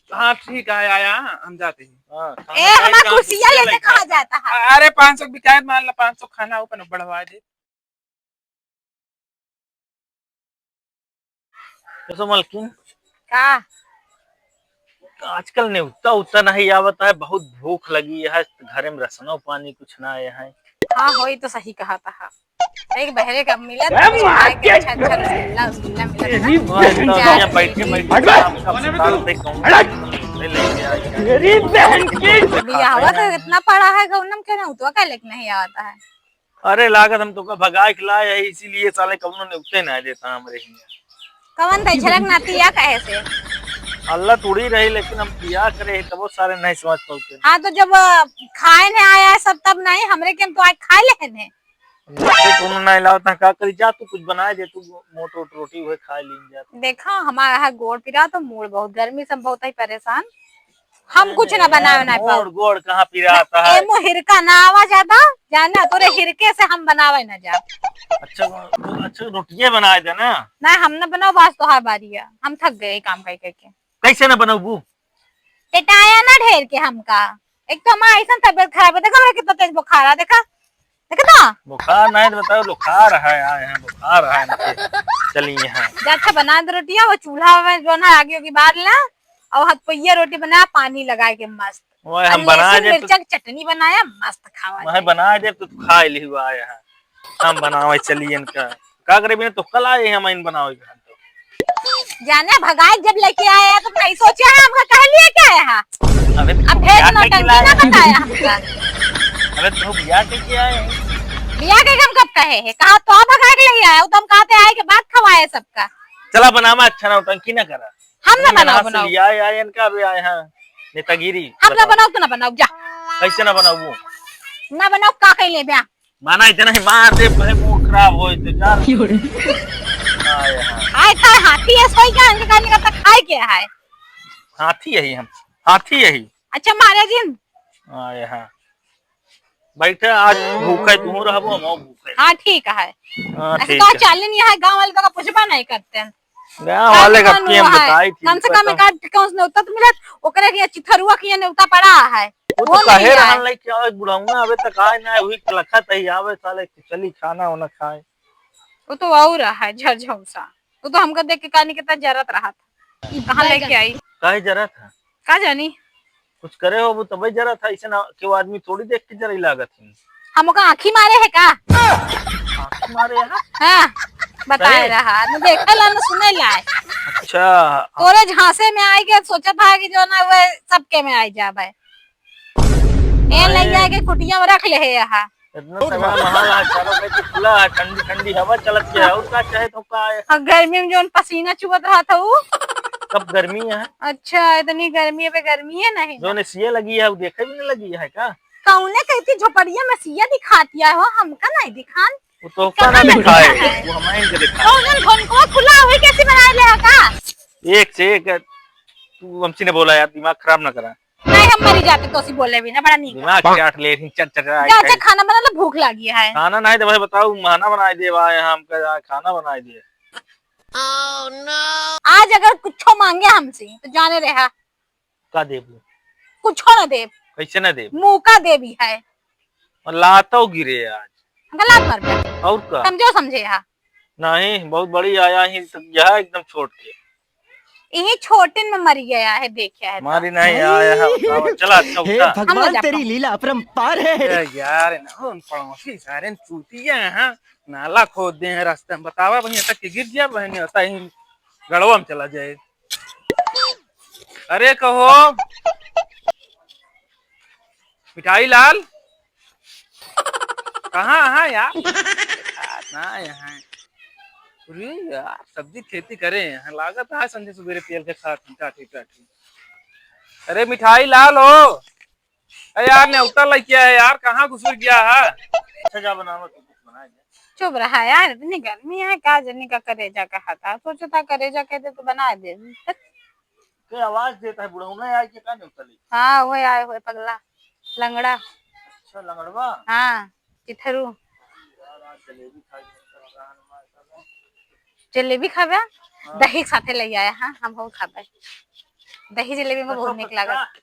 हाँ ठीक है, आया हम जाते हैं। हमारा कुर्सियां लेके कहा जाता है। अरे 500 बिकायत मान ला, 500 खाना ऊपर बढ़वा दे तो मलकिन का आजकल न्योता उतना नहीं आवता है, बहुत भूख लगी है, घर में रसनो पानी कुछ ना आए है। हाँ हो तो सही कहा था। एक बहरे का मिला तो कुछ खाए के अच्छा अच्छा रसगुल्ला रसगुल्ला मिला था बैठे बैठे आपका पुकारते कौन ले लेके आई। बियाहवा तो इतना पड़ा है गौनम के ना तो का लेके नहीं आता है। अरे लागत हम तो का भगा के लाए है, इसीलिए साले कौनो न्योते ना देता हमरे हियां। कवन तो झलक नाती या कहे से अल्लाह तुड़ी रही, लेकिन हम किया करे तब सारे नहीं समझ पाते। हाँ तो जब खाए ने आया है सब तब नहीं हमरे के हम तो आज खाए ले ने तुम नहीं लाता का करी, जा तू कुछ बनाए दे, तू मोटो रोटी हुए खा ली जा। देखा हमारा है गोड़ पिरा तो मूड बहुत गर्मी से बहुत ही परेशान। हम कुछ ना बनावे ना पाओ। गोड़ कहाँ पिराता है? एमो हिरका ना आवा ज्यादा जाना तोरे हिरके से हम बनावे ना जा। अच्छा अच्छा रोटियां बनाए दे ना। ना हम ना बनाओ, बास तो हार बारी है, हम थक गए काम कर के। कैसे ना बनाऊ? टेटाया ना ढेर के हमका। एक तो हमारा ऐसा तबियत खराब है, देखा कितना तेज बुखार है, देखा देखा ना बुखार नहीं बताओ, बुखार है आए हैं, बुखार है। चलिए यहाँ अच्छा बना दे रोटियां, वो चूल्हा में जो ना आगे होगी बाहर ला और हथपैया रोटी बनाया पानी लगा के मस्त। वो हम बना दे मिर्चा की चटनी बनाया मस्त खावा। मैं बना दे तो खा ली हुआ आया है। हम बनावे चलिए इनका का करे बिना तो कल आए हम इन बनावे तो जाने भगाए जब लेके आया तो नहीं सोचा है हमका कह लिया क्या है। अब भेज नौटंकी ना बताया हमका। अबे तू बियाह के किया है? बियाह के हम कब कहे है, कहा तो भगा के ले आया, तो हम कहते आए के बाद खवाए सबका। चला बनावा अच्छा ना टंकी ना करा। हम ना बनाओ लिया आए इनका भी आए हैं नेतागिरी। हम ना बनाओ तो ना बनाओ जा। कैसे ना बनाओ? वो ना बनाओ का कह ले ब्याह माना इतना ही मार दे भाई, मूड खराब हो तो जा। आए था हाथी है सोई का इनके खाने का खाए क्या है? हाथी यही हम हाथी यही। अच्छा मारे दिन आए हां बैठे आज भूखे तू रहबो हम भूखे। हां ठीक है। ऐसे तो चाल नहीं है, गांव वाले तो पुछबा नहीं करते हैं। गांव वाले का हम बताई थी कम से कम एक आध कौन नौता तो मिला ओकरे के चिथरुआ की नौता पड़ा है। वो तो कहे रहन लाई क्या बुढ़ाऊंगा अबे तक आए ना हुई लखत ही आवे साले चली खाना होना खाए। वो तो और है झरझौसा, वो तो हमको देख के कहानी कितना जरूरत रहा था। कहां लेके आई काहे जरूरत है का जानी कुछ करे हो वो तभी जरूरत है, ऐसे ना क्यों आदमी थोड़ी देख के जरा लागत है। हमको आंखी मारे है का? आंखी मारे है हां बताए रहा न देखा ला न सुने ला। अच्छा तोरे झांसे में आई के सोचा था कि जो ना वो सबके में आई जावे ए ले जाए के कुटिया में रख ले है यहां। इतना तगड़ा महल है, चलो भाई खुला है, ठंडी ठंडी हवा चलत है और का चाहे तो का है। गर्मी में जो पसीना चुवत रहा था वो कब गर्मी है? अच्छा इतनी गर्मी पे गर्मी है नहीं जो ने सीए लगी है वो देखे भी नहीं लगी है का? कौने कहती झोपड़िया में सिया दिखाती है, हो हमका नहीं दिखान। वो तो का ना दिखाए वो हमारे के दिखाए। कौन कौन को खुला हुई कैसे बना ले का? एक से एक तू हमसे ने बोला यार, दिमाग खराब ना करा। नहीं हम मरी जाते तो सी बोले भी ना, बड़ा नहीं दिमाग चाट ले रही चट चट। अच्छा खाना बना लो, भूख लगी है। खाना नहीं तो भाई बताओ खाना बनाए दे भाई, हम का खाना बनाए दे। Oh no! आज अगर कुछ मांगे हमसे तो जाने रहा का दे कुछ ना दे। कैसे ना दे? मुंह का दे भी है और लातो गिरे आज गलत मर और का समझो समझे हा? नहीं बहुत बड़ी आया ही यह एकदम छोड़ के यही छोटे में मर गया है, देखा है मारी नहीं आया है। चला अच्छा हे भगवान तेरी लीला अपरंपार है यार ना उन पड़ोसी सारे चूतिया हैं, नाला खोद दे हैं रास्ते में, बतावा भैया तक गिर गया बहन होता ही गड़वा में चला जाए। अरे कहो मिठाई लाल कहाँ है यार? ना यहाँ अरे यार सब्जी खेती करे हैं, लागत है संजय सुबेरे तेल के साथ टाटी टाटी। अरे मिठाई लाल हो अरे यार न्योता लग गया है यार, कहाँ घुस गया है? अच्छा जा बनावा तो कुछ बना दे। चुप रहा यार, इतनी गर्मी है का जनी का करेजा कहा था, सोचा था करेजा कहते तो बना दे। के आवाज देता है बुढ़ाऊना आए के का न्योता ले? हाँ वो आए हुए पगला लंगड़ा। अच्छा लंगड़वा हाँ चिथरू जलेबी खावे दही साथे ले आया। हाँ हम बहुत खावे दही जलेबी में बहुत निक लागत।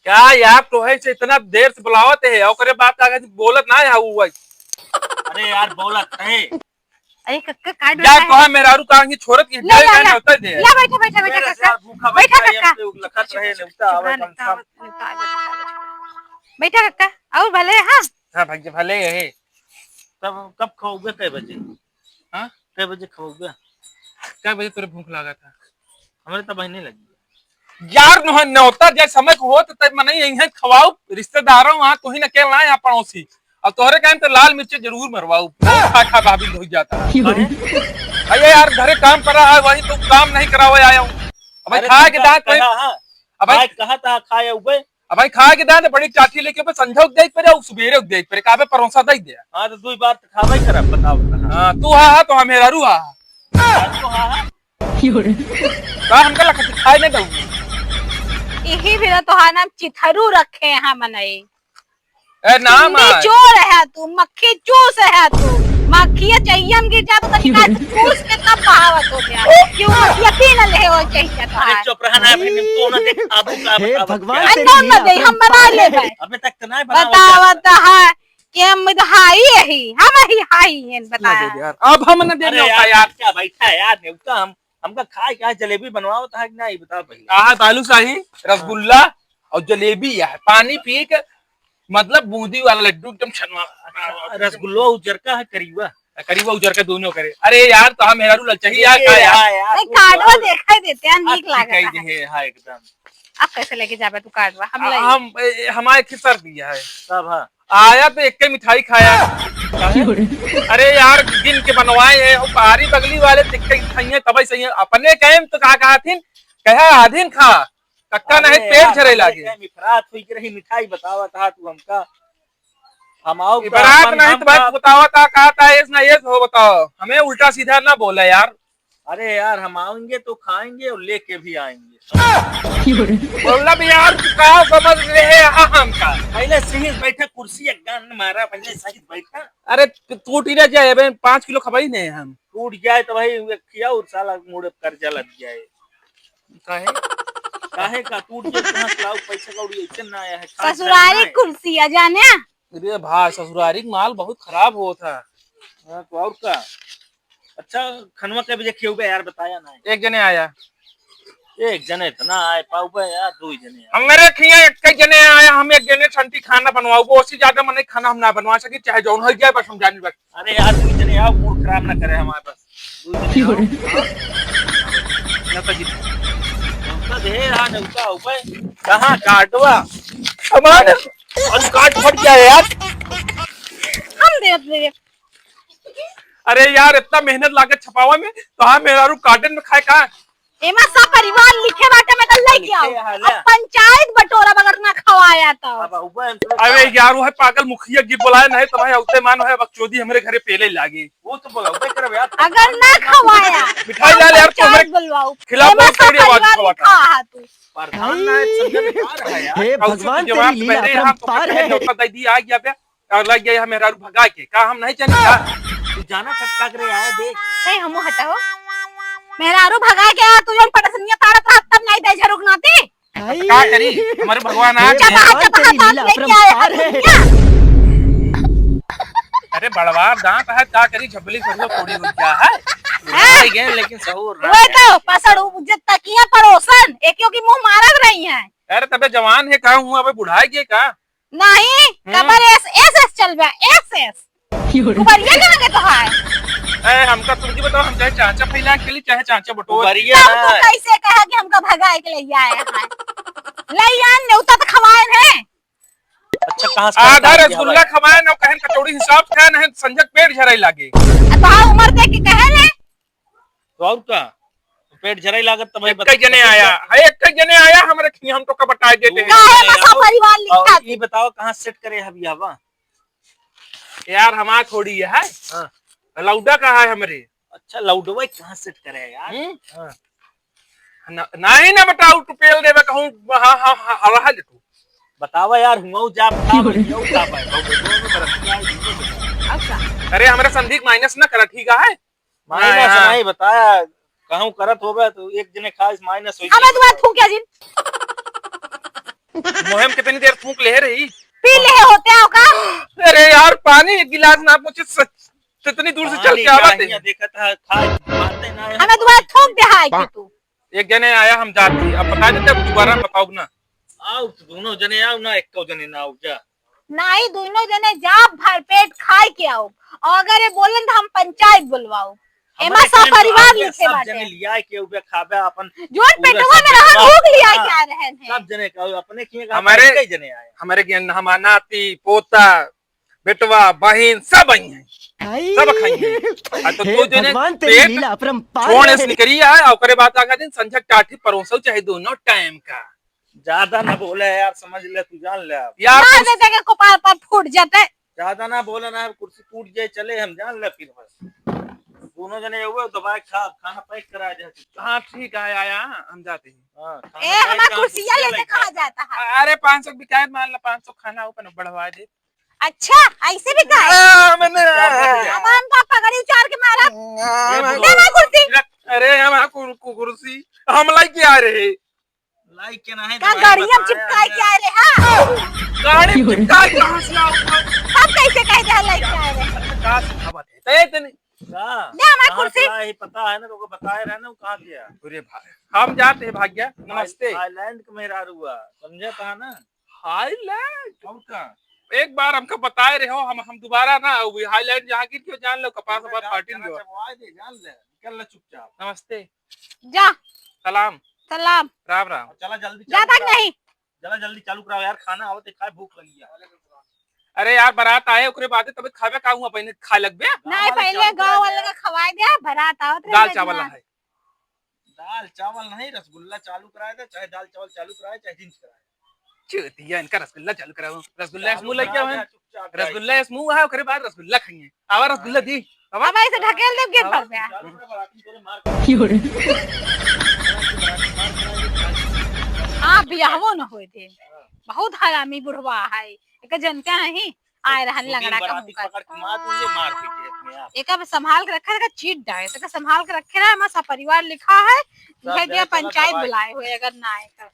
क्या यार तो है से इतना देर से बुलावत है ओकरे बात आगे बोलत ना है हुआ। अरे यार बोलत है अरे कक्का काट जा बैठा है। कहा मेरा कांगी छोरत की ले डेढ़ ला का ला होता दे ला बैठा बैठा बैठा कक्का भूखा बैठा बैठा कक्का लखत रहे नेवता आवे कम से कम। बैठा कक्का और भले हाँ हां भाई भले है। तब कब खाओगे कै बजे? हां कै बजे खाओगे? क्या बजे तेरे भूख लगा था? हमारे तो बहने लगी यार नौता जय समय को हो तो तब मने यहीं खवाओ रिश्तेदारों वहां तू ही न अकेला है यहाँ पड़ोसी और तोहरे कहन तो लाल मिर्च जरूर मरवाऊ खा खा भाभी हो जाता है। अरे यार घरे काम कर रहा है वही तो काम नहीं करावे आया हूँ। अब खा के दांत अब कहा था खाए उबे अब खा के दांत बड़ी चाची लेके संझा दे पर सुबेरे दे पर काबे परोसा दे दे। हां तो दुई बार तो खावे कर बताओ। हां तू हा तो मेरा रू हा तो हां का हमका लखत खाए नहीं दऊ यही भी तो हा नाम चिथरू रखे हैं मनई। ए नाम चोर है तू मक्खी चूस है तू मक्खी चाहिए गिर जा तो तनिका चूस के तब बहावत हो गया क्यों यकीन ले हो चाहिए तो अरे चुप रहना है भाई तो ना देख आबू का हे बताओ भगवान क्या? तेरी अंदर न दे हम बना ले भाई अबे तक तो नहीं बना बतावत है कि हम हाई है हम ही हाई है बता यार अब हम न दे अरे यार क्या बैठा है यार नेवता हमका खाए क्या जलेबी बनवाओ था कि नहीं बताओ पहले। आहा बालूशाही रसगुल्ला और जलेबी है पानी पिए के मतलब बूंदी वाला लड्डू एकदम छनवा रसगुल्ला उजरका है करीबा करीब उजर के दोनों करे। अरे यार तो हम मेहरू चाहिए यार का यार कार्डवा दिखाई देते हैं नीक लागत है। है हां एकदम। अब कैसे लेके जाबे तू कार्डवा हम ले हम हमारे खिसर दिया है सब हां आया तो एक के मिठाई खाया। अरे यार गिन के बनवाए है बारी बगली वाले तिक्के खाइए तब सही है अपने कहे तो कहा थीन कहा आधीन खा कक्का नहीं पेट झरे लागे मिफरात हुई के रही मिठाई बतावा था तू हमका हम आओ बरात नहीं तो भाई बतावा था कहा था ऐस ना ऐस हो बताओ हमें उल्टा सीधा ना बोला यार। अरे यार हम आएंगे तो खाएंगे और लेके भी आएंगे बोलना भी यार कहा समझ रहे हम का पहले सही बैठा कुर्सी एक गान मारा पहले सही बैठा। अरे टूट ही ना जाए 5 किलो खबाई नहीं हम टूट जाए तो भाई खिया और साला मुड़े कर्जा लग जाए काहे का टूट जाए कहां लाओ पैसा कौड़ी ऐसे ना आया है ससुरारी कुर्सी आ जाने। अरे भाई ससुरारी माल बहुत खराब हो था। हां तो और का अच्छा खनवा के बजे क्यों यार बताया ना एक जने आया एक जने तो ना आए पाऊ बे यार दो जने हम मेरे खिया एक जने आया हम एक जने छंटी खाना बनवाओ वो उससे ज्यादा मन खाना हम ना बनवा सके चाहे जौन हो जाए बस हम जाने बस। अरे यार दो जने आओ मूड खराब ना करे हमारे बस दो जने आओ दे हां नौका ऊपर कहां काटवा हमारे और काट फट गया यार हम दे अरे यार इतना मेहनत लागत छपावा में तो हाँ मेरा रू कार्टन में खाए कहा एमा सब परिवार लिखे बाटे में कल लेके आओ अब पंचायत बटोरा बगर ना खवाया तो अब ऊपर अरे यार वो है पागल मुखिया की बुलाए नहीं तो भाई औते मान है बकचोदी हमारे घरे पेले लागी वो तो बोला ऊपर कर यार अगर ना खवाया मिठाई ला ले यार पंचायत बुलवाओ खिलाओ एमा बहुत सब बड़ी आवाज परिवार खवाता लिखा है तू प्रधान ना समझ में आ रहा है यार हे भगवान तेरी लीला अपरंपार है। दीदी आ गया पे और लग गया मेरा भगा के का हम नहीं जाने का तू जाना छटका करे आया देख नहीं हमू हटाओ मेरा आरू भगा के आ तू जन पटसनिया ताड़त रहा तब नहीं दे झरुक नाती क्या करी हमारे भगवान आ गए चबा चबा तेरी लीला लेके आए अपरंपार है। अरे बड़वार दांत है क्या करी झबली सरिया कोड़ी हो क्या है आई गए लेकिन सहूर वो तो पसड़ उज्जत तकिया पड़ोसन एक की मुंह मारत रही है। अरे तबे जवान है कहा हूँ अबे बुढ़ाई के का नहीं कबर एस चल बा एस कुबरिया के लगे तो है ए हमका तुम जी बताओ हम चाहे चाचा फैला के लिए चाहे चाचा बटोर बढ़िया तब तू कैसे कहा कि हमका भगाए के लिए आया है लइया नेउता तो खवाए है। अच्छा कहां से आधा रसगुल्ला खवाए न कहन कचौड़ी हिसाब खाए न संजक पेट झराई लागे तो उम्र देख के कहे ने तो और का पेट झराई लागत तो भाई कई जने आया है एक कई जने आया हमरे खी हम तो का बता देते हैं काहे बसा परिवार लिखा और ये बताओ कहां सेट करे हबी हवा यार हमार थोड़ी है हां लौडा कहा है हमरे अच्छा लाउडवा कहां सेट करे यार हां नहीं ना बताओ तू पेल देवे कहूं हां हां हरा ले तू बतावा यार हुआ जा बता यो का भाई अच्छा अरे हमारे संदीप माइनस ना कर ठीक है माइनस नहीं बताया कहूँ करत होगा तो एक जने खा इस माइनस हो हमें तुम्हारा थूक क्या जी मुहिम कितनी देर फूंक ले रही? पी ले होते हो का? अरे यार पानी एक गिलास ना पूछे कितनी दूर से चल के आवाते हैं। देखा था खा मानते ना हमें तुम्हारा थूक दे हाय कि तू एक जने आया हम जाते अब बता देते अब दोबारा बताओ ना। आओ तो दोनों जने आओ ना एक जने ना आओ जा नहीं दोनों जने जा भर पेट खाए के आओ और अगर ये बोलन तो हम पंचायत बुलवाओ एमा सब परिवार लिखे सब बाटे जने लिया के ऊपर खाबे अपन जोन पेटवा में रहन भूख लिया क्या रहन है सब जने का अपने किए हमारे कई जने आए हमारे हमारा नाती पोता बेटवा बहन सब आई हैं सब खाई हैं। तो तू जने पेट छोड़ने से निकली है और करे बात आगा दिन संझा टाठी परोसो चाहे दोनों टाइम का ज्यादा ना बोले यार समझ ले तू जान ले यार मार देते के कपार पर फूट जाते ज्यादा ना बोले ना कुर्सी टूट जाए चले हम जान ले फिर बस दोनों जने हुए दबाए खा खाना पैक करा जाए। हाँ ठीक है आया हम जाते हैं। हाँ ए हमारा कुर्सियां लेके कहा जाता है अरे 500 की क्या मान ला 500 खाना ऊपर बढ़वा दे। अच्छा ऐसे भी कहे अब हम का पगड़ी उचार के मारा दे ना कुर्सी अरे हम कुर्सी हम लाई के आ रहे लाइक के ना है का गाड़ियां चिपकाए के आ रहे हां गाड़ी चिपकाए कहां से आओ सब कैसे कह दे लाइक के आ रहे का खबर है इतनी दे हमारी कुर्सी ही पता है ना तो बताए रहे ना कहां गया। अरे भाई हम जाते हैं भाग्या नमस्ते थाईलैंड का मेहरारू हुआ समझा था ना हाईलैंड और का एक बार हमको बताए रहे हो हम दोबारा ना हाईलैंड जहाँ गिर क्यों जान लो कपास वपास पार्टी में जान ले निकल ले चुपचाप नमस्ते जा सलाम सलाम राम राम चला जल्दी ज्यादा नहीं चला जल्दी चालू कराओ यार खाना आओ ते खाए भूख लगी है। अरे यार बारात आए ओकरे बाद तब खावे का हुआ पहले खा लग बे नहीं पहले गांव वाले का खवाए दे बारात आओ दाल चावल है दाल चावल नहीं रसगुल्ला चालू कराए थे चाहे दाल चावल चालू कराए चाहे जिंच कराए चूतिया इनका रसगुल्ला चालू कराओ रसगुल्ला मुंह लग गया है रसगुल्ला मुंह है ओकरे बाद रसगुल्ला खाइए आवा रसगुल्ला दी अब ऐसे ढकेल दे गेट पर पे हां बियाहवो न होए थे बहुत हरामी बुढ़वा है एक जनता नहीं आए रहन लंगड़ा का एक अब संभाल के रखा है चीट डाले तो संभाल के रखे ना हमारा परिवार लिखा है यह जो पंचायत बुलाए हुए अगर ना आए कर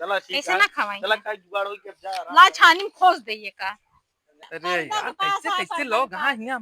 चला ठीक ऐसे ना खवाएं चला का जुगाड़ होई के जा ला छानी में खोस दइए का अरे यार कैसे कैसे लोग हाँ यहाँ